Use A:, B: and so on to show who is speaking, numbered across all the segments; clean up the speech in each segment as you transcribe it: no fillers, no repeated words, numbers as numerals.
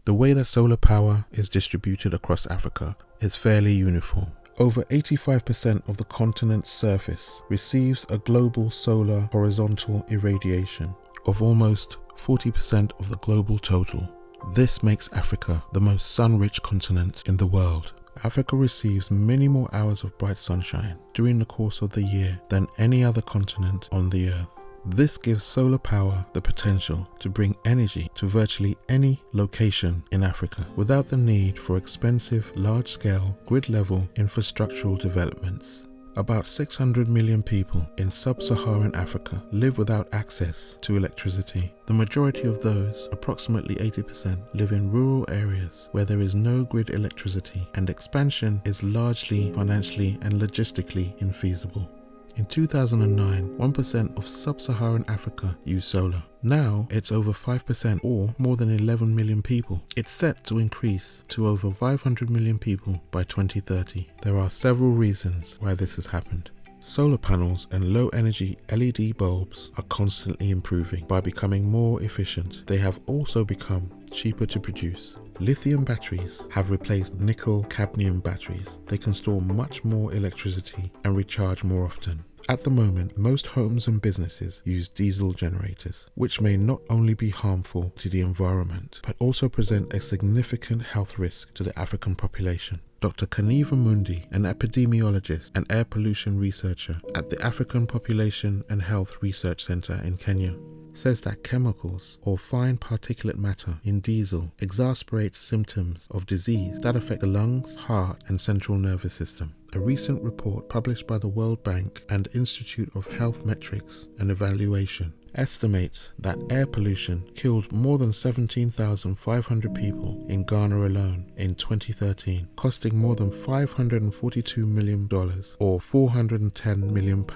A: The way that solar power is distributed across Africa is fairly uniform. Over 85% of the continent's surface receives a global solar horizontal irradiation of almost 40% of the global total. This makes Africa the most sun-rich continent in the world. Africa receives many more hours of bright sunshine during the course of the year than any other continent on the earth. This gives solar power the potential to bring energy to virtually any location in Africa without the need for expensive, large-scale, grid-level infrastructural developments. About 600 million people in sub-Saharan Africa live without access to electricity. The majority of those, approximately 80%, live in rural areas where there is no grid electricity, and expansion is largely financially and logistically infeasible. In 2009, 1% of sub-Saharan Africa used solar. Now, it's over 5% or more than 11 million people. It's set to increase to over 500 million people by 2030. There are several reasons why this has happened. Solar panels and low-energy LED bulbs are constantly improving by becoming more efficient. They have also become cheaper to produce. Lithium batteries have replaced nickel-cadmium batteries. They can store much more electricity and recharge more often. At the moment, most homes and businesses use diesel generators, which may not only be harmful to the environment, but also present a significant health risk to the African population. Dr. Kaniva Mundi, an epidemiologist and air pollution researcher at the African Population and Health Research Center in Kenya, says that chemicals or fine particulate matter in diesel exacerbates symptoms of disease that affect the lungs, heart, and central nervous system. A recent report published by the World Bank and Institute of Health Metrics and Evaluation estimates that air pollution killed more than 17,500 people in Ghana alone in 2013, costing more than $542 million or £410 million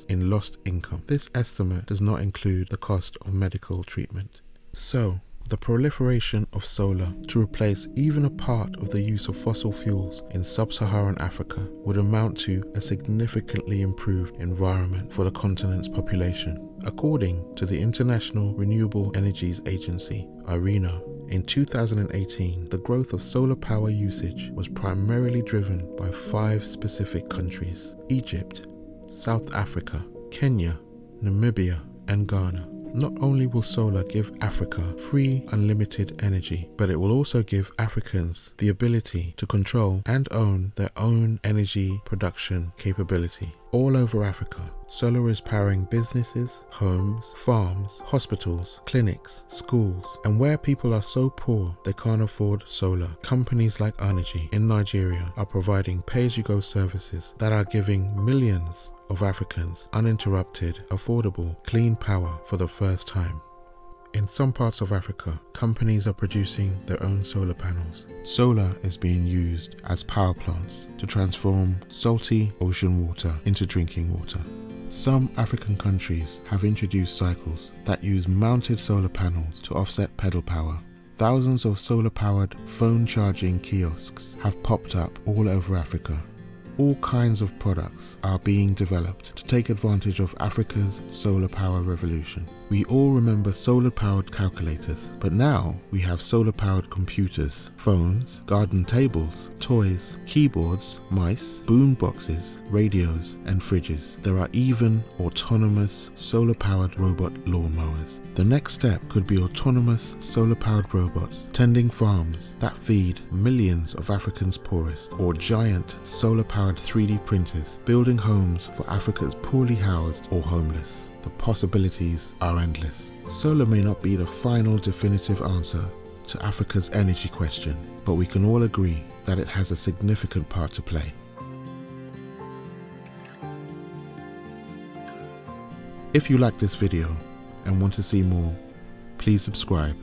A: in lost income. This estimate does not include the cost of medical treatment. So, the proliferation of solar to replace even a part of the use of fossil fuels in sub-Saharan Africa would amount to a significantly improved environment for the continent's population. According to the International Renewable Energies Agency, IRENA, in 2018, the growth of solar power usage was primarily driven by 5 specific countries: Egypt, South Africa, Kenya, Namibia, and Ghana. Not only will solar give Africa free, unlimited energy, but it will also give Africans the ability to control and own their own energy production capability. All over Africa, solar is powering businesses, homes, farms, hospitals, clinics, schools, and where people are so poor they can't afford solar, companies like Anergy in Nigeria are providing pay-as-you-go services that are giving millions of Africans uninterrupted, affordable, clean power for the first time. In some parts of Africa, companies are producing their own solar panels. Solar is being used as power plants to transform salty ocean water into drinking water. Some African countries have introduced cycles that use mounted solar panels to offset pedal power. Thousands of solar-powered phone charging kiosks have popped up all over Africa. All kinds of products are being developed to take advantage of Africa's solar power revolution. We all remember solar-powered calculators, but now we have solar-powered computers, phones, garden tables, toys, keyboards, mice, boom boxes, radios, and fridges. There are even autonomous solar-powered robot lawnmowers. The next step could be autonomous solar-powered robots tending farms that feed millions of Africans' poorest, or giant solar-powered 3D printers building homes for Africa's poorly housed or homeless. The possibilities are endless. Solar may not be the final definitive answer to Africa's energy question, but we can all agree that it has a significant part to play. If you like this video and want to see more, please subscribe.